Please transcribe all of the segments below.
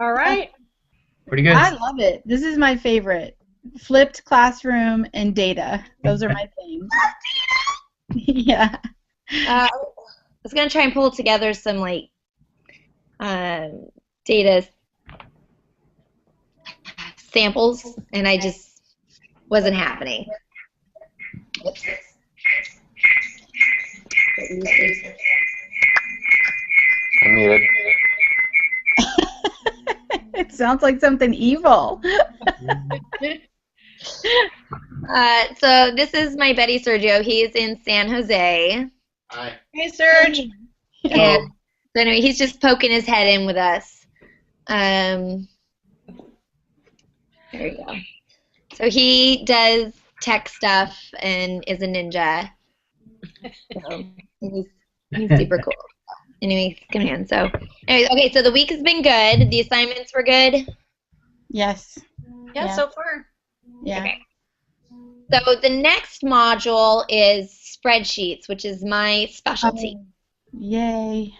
All right. Pretty good. I love it. This is my favorite. Flipped classroom and data. Those are my things. Yeah. I was gonna try and pull together some like data samples, and I just wasn't happening. Oops. I'm muted. It sounds like something evil. So this is my buddy Sergio. He's in San Jose. Hi. Hey, Serge. And so anyway, he's just poking his head in with us. There you go. So he does tech stuff and is a ninja. So he's super cool. Anyway, come in. So, anyways, okay. So the week has been good. The assignments were good. Yes. Yeah, so far. Yeah. Okay. So the next module is spreadsheets, which is my specialty. Yay.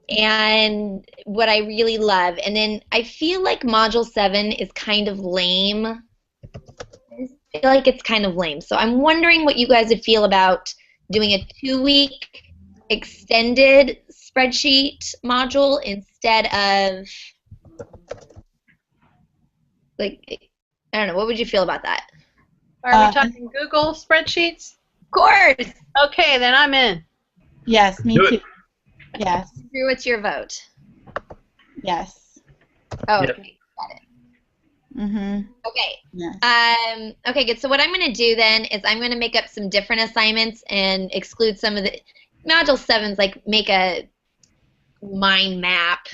And what I really love. And then I feel like Module 7 is kind of lame. I feel like it's kind of lame. So I'm wondering what you guys would feel about doing a 2-week extended spreadsheet module instead of, like, I don't know. What would you feel about that? Are we talking Google spreadsheets? Of course. Okay, then I'm in. Yes, me Do it. too. Yes. Drew, what's your vote? Yes. Oh, Yep. okay. Got it. Mhm. Okay. Yeah. Okay, good. So what I'm going to do then is I'm going to make up some different assignments and exclude some of the Module 7's, like make a mind map,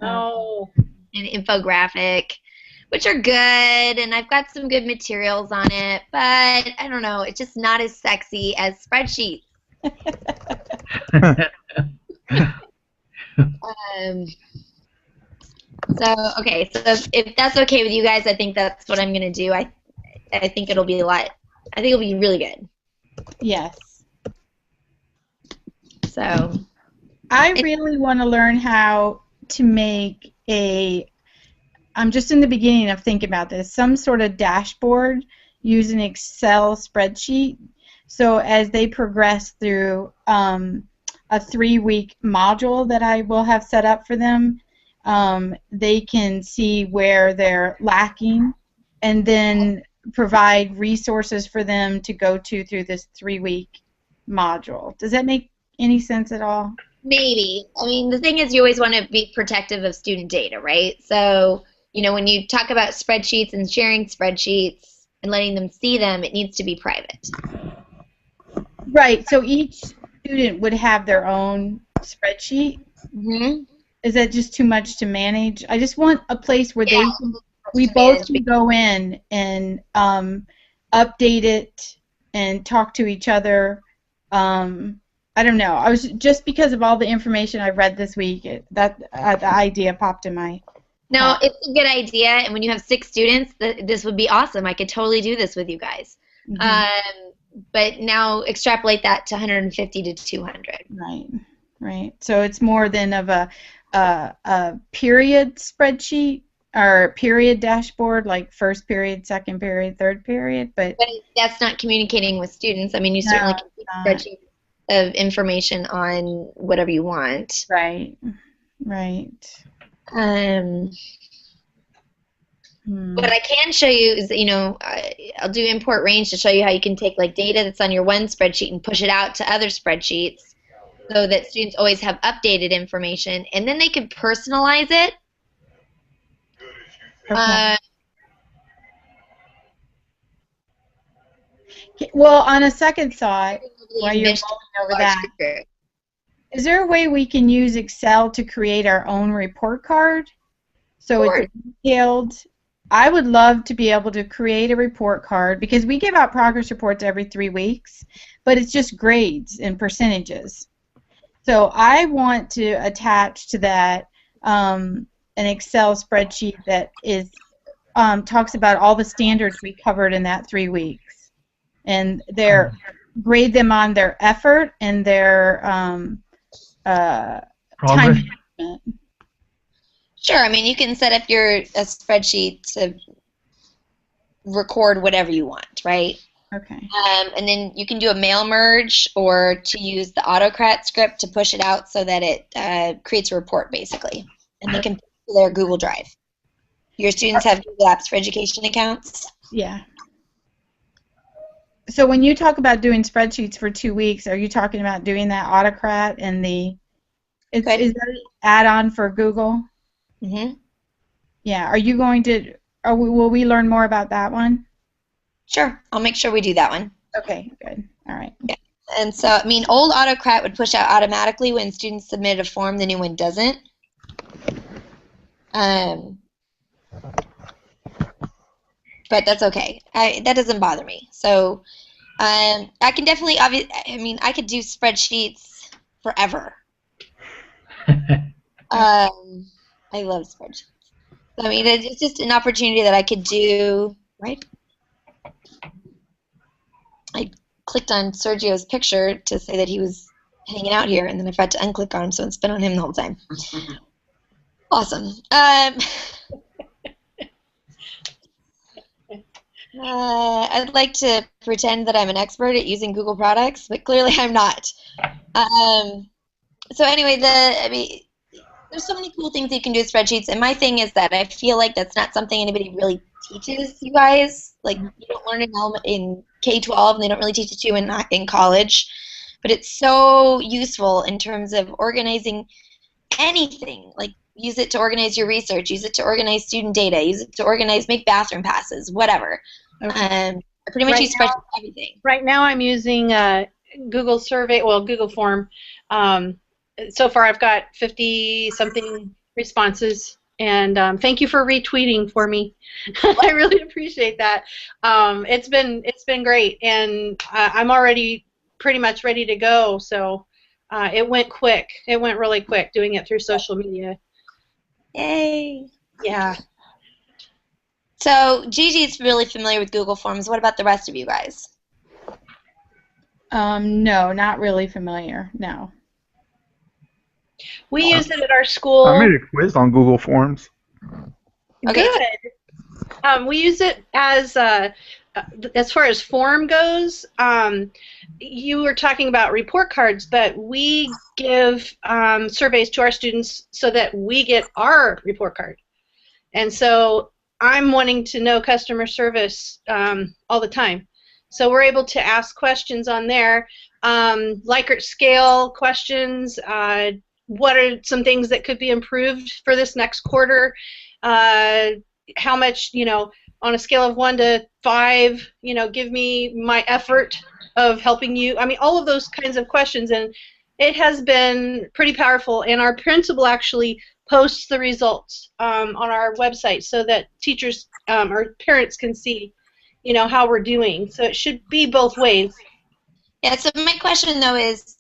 Oh. an infographic, which are good, and I've got some good materials on it, but I don't know, it's just not as sexy as spreadsheets. Okay, so if that's okay with you guys, I think that's what I'm going to do. I think it'll be I think it'll be really good. Yes. So I really want to learn how to make I'm just in the beginning of thinking about this, some sort of dashboard using Excel spreadsheet. So as they progress through a 3-week module that I will have set up for them, they can see where they're lacking and then provide resources for them to go to through this 3-week module. Does that make any sense at all? maybe. I mean, the thing is you always want to be protective of student data, right? So, when you talk about spreadsheets and sharing spreadsheets and letting them see them, it needs to be private. Right. So each student would have their own spreadsheet. Mm-hmm. Is that just too much to manage? I just want a place where we to both manage. can go in and update it and talk to each other. I don't know. I was just because of all the information I read this week, the idea popped in my. No, it's a good idea, and when you have 6 students, this would be awesome. I could totally do this with you guys. Mhm. But now extrapolate that to 150 to 200. Right. Right. So it's more than of a period spreadsheet or period dashboard, like first period, second period, third period, but that's not communicating with students. I mean, you certainly can keep a spreadsheet of information on whatever you want. Right. Right. What I can show you is, I'll do import range to show you how you can take like data that's on your one spreadsheet and push it out to other spreadsheets so that students always have updated information, and then they can personalize it. Okay. Well, on a second thought, while you're mulling over that, is there a way we can use Excel to create our own report card? So it's detailed. I would love to be able to create a report card because we give out progress reports every 3 weeks, but it's just grades and percentages. So I want to attach to that an Excel spreadsheet that is talks about all the standards we covered in that 3 weeks, and grade them on their effort and their time management. Sure. I mean, you can set up a spreadsheet to record whatever you want, right? Okay. And then you can do a mail merge or to use the autocrat script to push it out so that it creates a report, basically. And they can put it to their Google Drive. Your students have Google Apps for Education accounts? Yeah. So when you talk about doing spreadsheets for 2 weeks, are you talking about doing that autocrat and is that an add-on for Google? Mm-hmm. Yeah. Are you going to, will we learn more about that one? Sure. I'll make sure we do that one. Okay, good. All right. Yeah. And so, I mean, old autocrat would push out automatically when students submit a form, the new one doesn't. But that's okay. That doesn't bother me. So I can definitely, I mean, I could do spreadsheets forever. I love spreadsheets. I mean, it's just an opportunity that I could do, right? I clicked on Sergio's picture to say that he was hanging out here, and then I forgot to unclick on him, so it's been on him the whole time. Awesome. I'd like to pretend that I'm an expert at using Google products, but clearly I'm not. So anyway, I mean, there's so many cool things you can do with spreadsheets, and my thing is that I feel like that's not something anybody really teaches you guys. Like, you don't learn it in K-12, and they don't really teach it to you in college. But it's so useful in terms of organizing anything. Like, use it to organize your research, use it to organize student data, use it to make bathroom passes, whatever. Okay. I pretty much use spreadsheets for everything. Right now I'm using Google Form. So far I've got 50-something responses, and thank you for retweeting for me. I really appreciate that. It's been great, and I'm already pretty much ready to go, so it went quick. It went really quick doing it through social media. Yay! Yeah. So Gigi's really familiar with Google Forms. What about the rest of you guys? No, not really familiar. No. We use it at our school. I made a quiz on Google Forms. Okay. Good. We use it as far as form goes. You were talking about report cards, but we give surveys to our students so that we get our report card. And so I'm wanting to know customer service all the time. So we're able to ask questions on there, Likert scale questions. What are some things that could be improved for this next quarter? How much, on a scale of 1 to 5, give me my effort of helping you. I mean, all of those kinds of questions, and it has been pretty powerful. And our principal actually posts the results on our website so that teachers or parents can see, how we're doing. So it should be both ways. Yeah. So my question though is,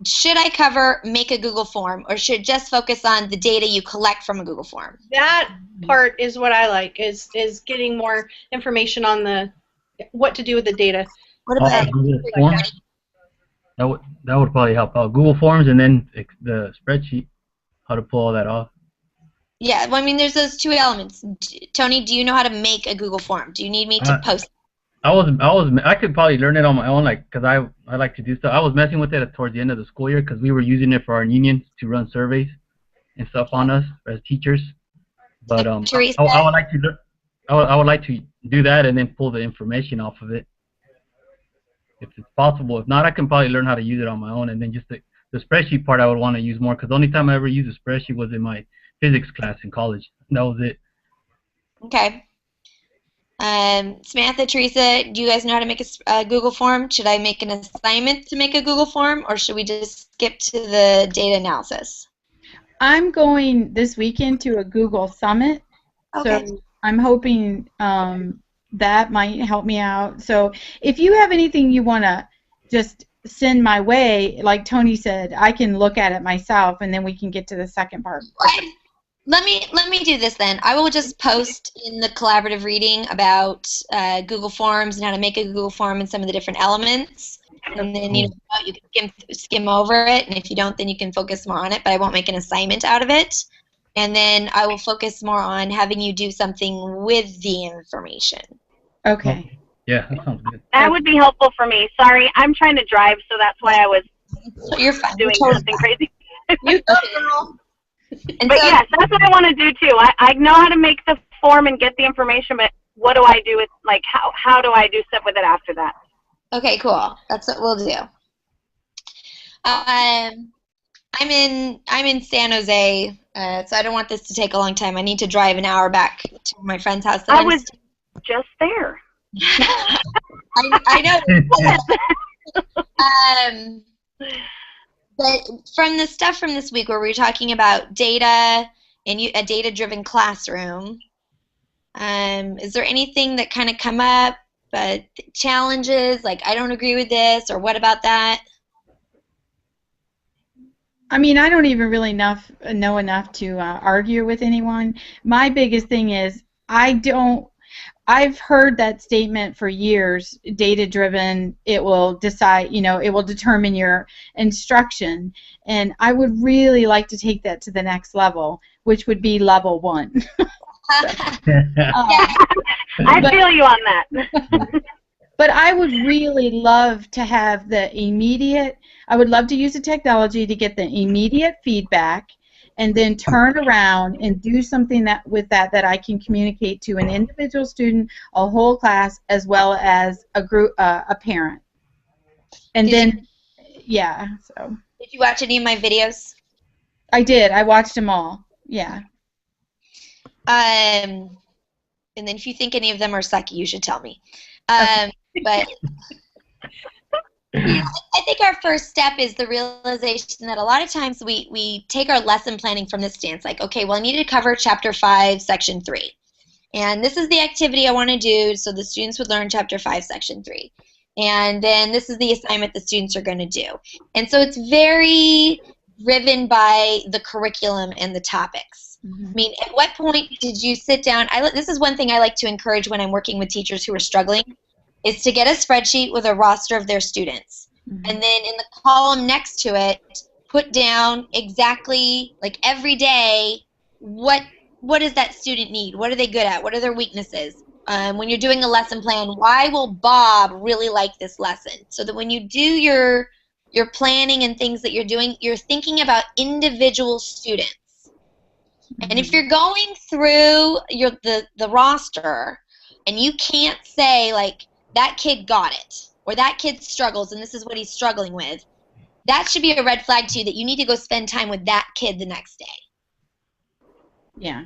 should I cover make a Google form, or should just focus on the data you collect from a Google form? That part is what I like, is getting more information on what to do with the data. What about Google Forms? That would probably help out. Google Forms, and then the spreadsheet, how to pull all that off. Yeah, well, I mean, there's those two elements. Tony, do you know how to make a Google form? Do you need me to post? I could probably learn it on my own, because I like to do stuff. I was messing with it towards the end of the school year because we were using it for our unions to run surveys and stuff on us as teachers. But Teresa? I would like to do that and then pull the information off of it if it's possible. If not, I can probably learn how to use it on my own, and then just the spreadsheet part I would want to use more, because the only time I ever used a spreadsheet was in my physics class in college. That was it. Okay. Samantha, Teresa, do you guys know how to make a Google form? Should I make an assignment to make a Google form, or should we just skip to the data analysis? I'm going this weekend to a Google Summit, Okay. so I'm hoping that might help me out. So if you have anything you want to just send my way, like Tony said, I can look at it myself, and then we can get to the second part. Let me do this then. I will just post in the collaborative reading about Google Forms and how to make a Google form and some of the different elements. And then you can skim over it, and if you don't, then you can focus more on it. But I won't make an assignment out of it. and then I will focus more on having you do something with the information. Okay. Yeah, that sounds good. That would be helpful for me. Sorry, I'm trying to drive, so that's why I was You're fine. doing You're something crazy. You go, girl. And But so, yes, that's what I want to do too. I know how to make the form and get the information, but what do I do with, like, how do I do stuff with it after that? okay, cool. That's what we'll do. I'm in San Jose, so I don't want this to take a long time. I need to drive an hour back to my friend's house. I was just there. I know. But from the stuff from this week where we were talking about data and a data-driven classroom, is there anything that kind of come up, challenges, like I don't agree with this, or what about that? I mean, I don't even really know enough to argue with anyone. My biggest thing is I've heard that statement for years, data-driven, it will decide, it will determine your instruction. And I would really like to take that to the next level, which would be level 1. I feel you on that. But I would really love to have I would love to use the technology to get the immediate feedback and then turn around and do something with that I can communicate to an individual student, a whole class, as well as a group, a parent. And Did you watch any of my videos? I did. I watched them all. Yeah. And then if you think any of them are sucky, you should tell me. But I think our first step is the realization that a lot of times we take our lesson planning from this stance, like, okay, well, I need to cover Chapter 5, Section 3. And this is the activity I want to do so the students would learn Chapter 5, Section 3. And then this is the assignment the students are going to do. And so it's very driven by the curriculum and the topics. I mean, at what point did you sit down? This is one thing I like to encourage when I'm working with teachers who are struggling, is to get a spreadsheet with a roster of their students. And then in the column next to it, put down exactly, like every day, what does that student need? What are they good at? What are their weaknesses? When you're doing a lesson plan, why will Bob really like this lesson? So that when you do your planning and things that you're doing, you're thinking about individual students. And if you're going through the roster and you can't say, like, that kid got it, or that kid struggles and this is what he's struggling with, that should be a red flag to you that you need to go spend time with that kid the next day. Yeah.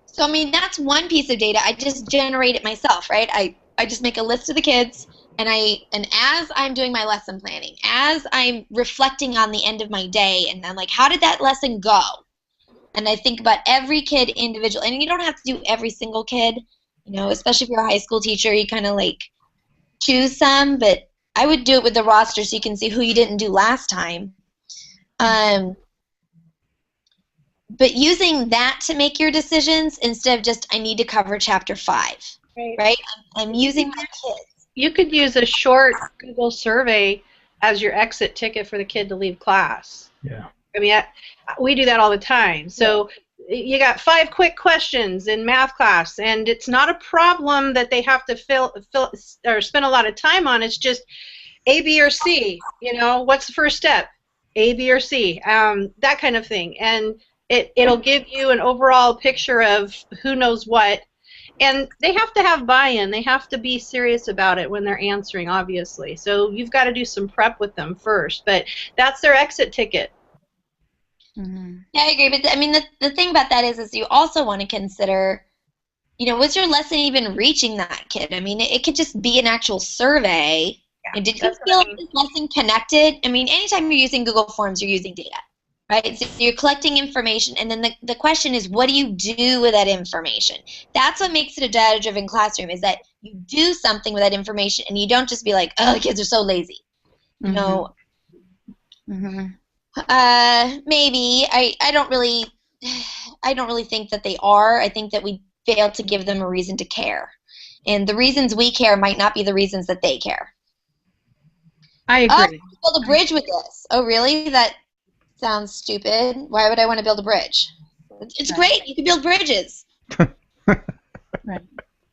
So I mean, that's one piece of data. I just generate it myself, right? I just make a list of the kids, and as I'm doing my lesson planning, as I'm reflecting on the end of my day, and I'm like, how did that lesson go? And I think about every kid individually. And you don't have to do every single kid, especially if you're a high school teacher, you kind of like choose some, but I would do it with the roster so you can see who you didn't do last time. But using that to make your decisions instead of just, I need to cover Chapter 5, right? I'm using my kids. You could use a short Google survey as your exit ticket for the kid to leave class. Yeah. I mean, we do that all the time. So you got 5 quick questions in math class, and it's not a problem that they have to fill or spend a lot of time on. It's just A, B, or C. What's the first step? A, B, or C. That kind of thing, and it'll give you an overall picture of who knows what. And they have to have buy-in. They have to be serious about it when they're answering, obviously. So you've got to do some prep with them first. But that's their exit ticket. Yeah, I agree. But I mean, the thing about that is you also want to consider, was your lesson even reaching that kid? I mean, it could just be an actual survey. Yeah, and did you feel like this lesson connected? I mean, anytime you're using Google Forms, you're using data, right? So you're collecting information, and then the question is, what do you do with that information? That's what makes it a data-driven classroom, is that you do something with that information, and you don't just be like, oh, the kids are so lazy. Maybe I don't really think that they are. I think that we fail to give them a reason to care, and the reasons we care might not be the reasons that they care. I agree. Oh, build a bridge with this. Oh, really? That sounds stupid. Why would I want to build a bridge? It's great. You can build bridges. Right.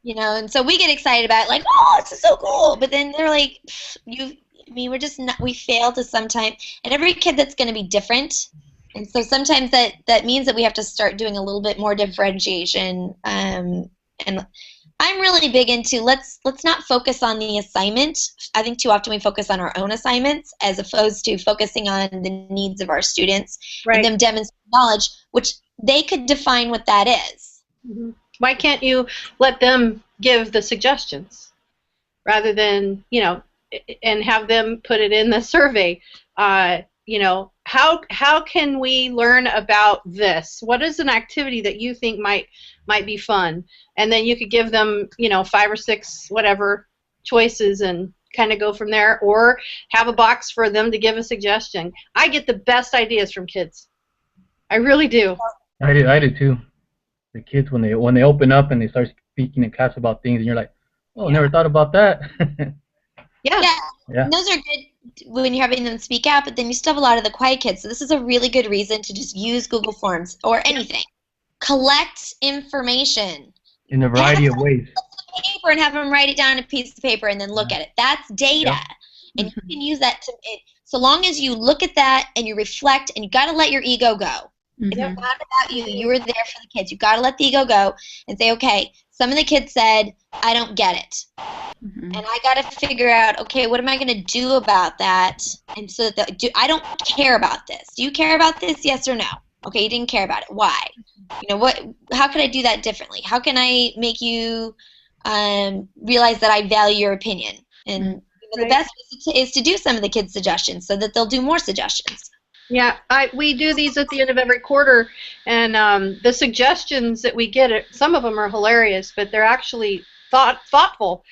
You know, and so we get excited about it, like, oh, this is so cool. But then they're like, we're just not, we fail to sometimes, and every kid that's going to be different. And so sometimes that means that we have to start doing a little bit more differentiation. And I'm really big into let's not focus on the assignment. I think too often we focus on our own assignments as opposed to focusing on the needs of our students and them demonstrating knowledge, which they could define what that is. Mm-hmm. Why can't you let them give the suggestions rather than, you know, and have them put it in the survey? You know, how can we learn about this? What is an activity that you think might be fun? And then you could give them, you know, 5 or 6 whatever choices and kind of go from there, or have a box for them to give a suggestion. I get the best ideas from kids. I really do. I do too. The kids when they open up and they start speaking in class about things, and you're like, oh, never thought about that. Yeah. And those are good when you're having them speak out, but then you still have a lot of the quiet kids. So this is a really good reason to just use Google Forms or anything. Collect information. In a variety of ways. Paper and have them write it down on a piece of paper and then look at it. That's data. Yep. And you can use that so long as you look at that and you reflect, and you got to let your ego go. It's not about you. You were there for the kids. You got to let the ego go and say, okay, some of the kids said, I don't get it. And I got to figure out, okay, what am I going to do about that? And so that I don't care about this. Do you care about this? Yes or no? Okay, you didn't care about it. Why? You know, how can I do that differently? How can I make you realize that I value your opinion? And the best is to do some of the kids' suggestions so that they'll do more suggestions. Yeah, we do these at the end of every quarter, and the suggestions that we get, some of them are hilarious, but they're actually thoughtful.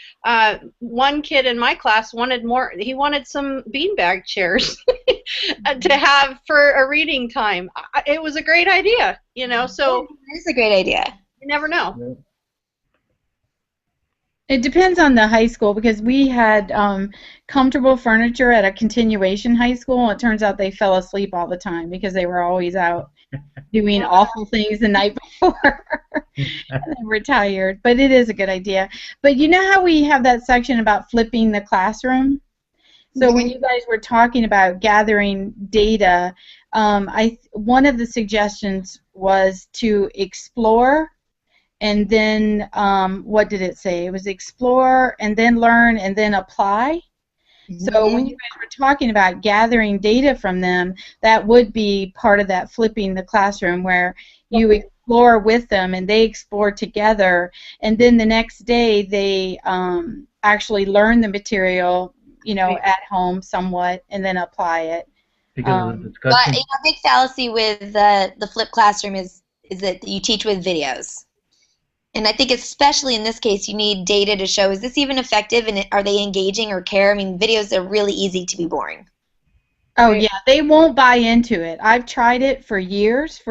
One kid in my class wanted more. He wanted some beanbag chairs to have for a reading time. It was a great idea, you know. So it's a great idea. You never know. It depends on the high school, because we had comfortable furniture at a continuation high school, and it turns out they fell asleep all the time because they were always out doing awful things the night before. And they were tired, but it is a good idea. But you know how we have that section about flipping the classroom? So when you guys were talking about gathering data, one of the suggestions was to explore. And then what did it say? It was explore and then learn and then apply. So when you guys were talking about gathering data from them, that would be part of that flipping the classroom, where you explore with them and they explore together, and then the next day they actually learn the material, you know, at home somewhat, and then apply it. Because of the but discussion. you know, a big fallacy with the flipped classroom is that you teach with videos. And I think especially in this case, you need data to show, is this even effective, and are they engaging or care? I mean, videos are really easy to be boring. Oh, yeah, they won't buy into it. I've tried it for years.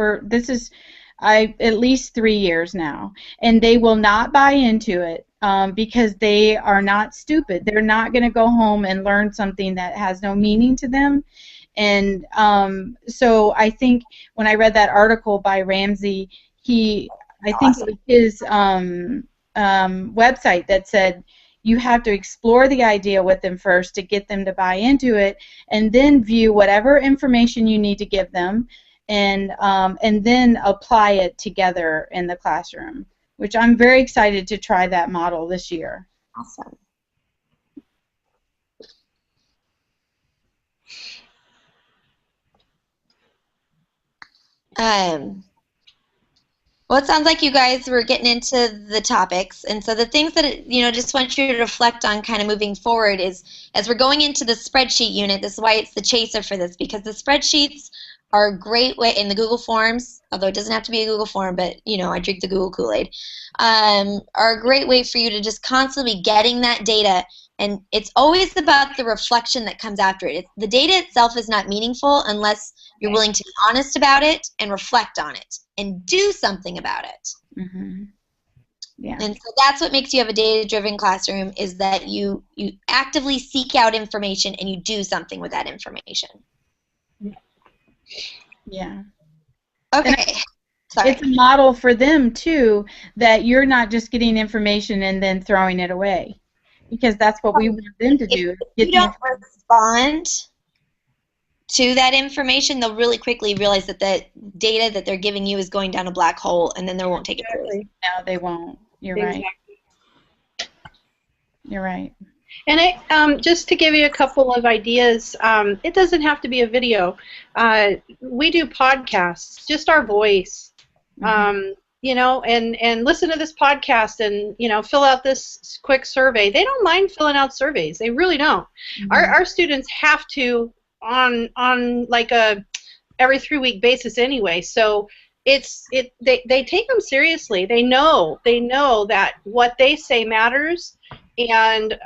At least 3 years now. And they will not buy into it because they are not stupid. They're not going to go home and learn something that has no meaning to them. And so I think when I read that article by Ramsey, I think it was his website that said you have to explore the idea with them first to get them to buy into it, and then view whatever information you need to give them, and then apply it together in the classroom, which I'm very excited to try that model this year. Awesome. Well, it sounds like you guys were getting into the topics, and so the things that, you know, just want you to reflect on kind of moving forward is, as we're going into the spreadsheet unit, this is why it's the chaser for this, because the spreadsheets are a great way, in the Google Forms, although it doesn't have to be a Google Form, but, you know, I drink the Google Kool-Aid, are a great way for you to just constantly be getting that data, and it's always about the reflection that comes after it. The data itself is not meaningful unless you're willing to be honest about it and reflect on it and do something about it. Yeah. And so that's what makes you have a data-driven classroom, is that you actively seek out information and you do something with that information. Yeah. Okay. Sorry. It's a model for them too, that you're not just getting information and then throwing it away, because that's what we want them to do. If you don't respond to that information, they'll really quickly realize that the data that they're giving you is going down a black hole, and then they won't take it seriously. No, they won't. You're right. You're right. And just to give you a couple of ideas, it doesn't have to be a video. We do podcasts, just our voice. You know, and listen to this podcast and, you know, fill out this quick survey. They don't mind filling out surveys. They really don't. Our students have to on like a every 3-week basis anyway. So they take them seriously. They know that what they say matters. And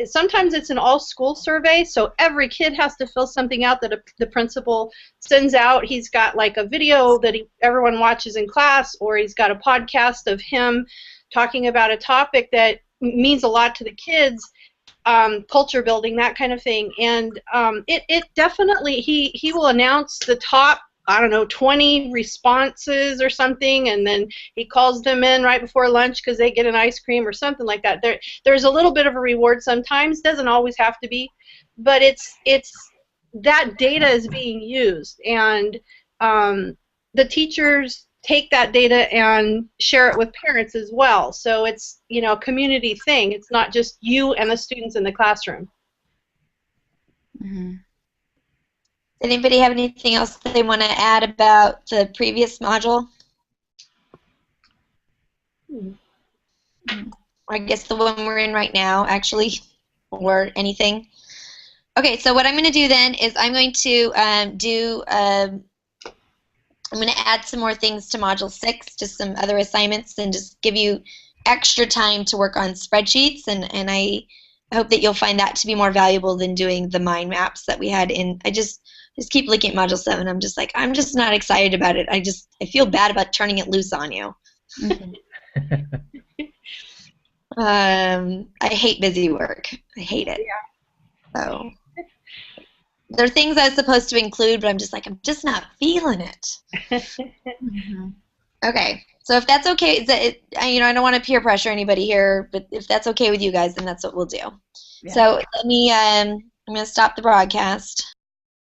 sometimes it's an all-school survey, so every kid has to fill something out that the principal sends out. He's got like a video that everyone watches in class, or he's got a podcast of him talking about a topic that means a lot to the kids, culture building, that kind of thing. And it definitely, he will announce the top, I don't know, 20 responses or something, and then he calls them in right before lunch because they get an ice cream or something like that. There's a little bit of a reward sometimes, doesn't always have to be, but it's that data is being used, and the teachers take that data and share it with parents as well. So it's, you know, a community thing. It's not just you and the students in the classroom. Anybody have anything else that they want to add about the previous module? I guess the one we're in right now, actually, or anything. Okay, so what I'm going to do then is I'm going to I'm going to add some more things to Module 6, just some other assignments, and just give you extra time to work on spreadsheets, and I hope that you'll find that to be more valuable than doing the mind maps that we had in. I just keep looking at Module 7. I'm just like, I'm just not excited about it. I feel bad about turning it loose on you. I hate busy work. I hate it. Yeah. So there are things I was supposed to include, but I'm just like, I'm just not feeling it. Okay. So if that's okay, you know, I don't want to peer pressure anybody here, but if that's okay with you guys, then that's what we'll do. Yeah. So let me, I'm going to stop the broadcast.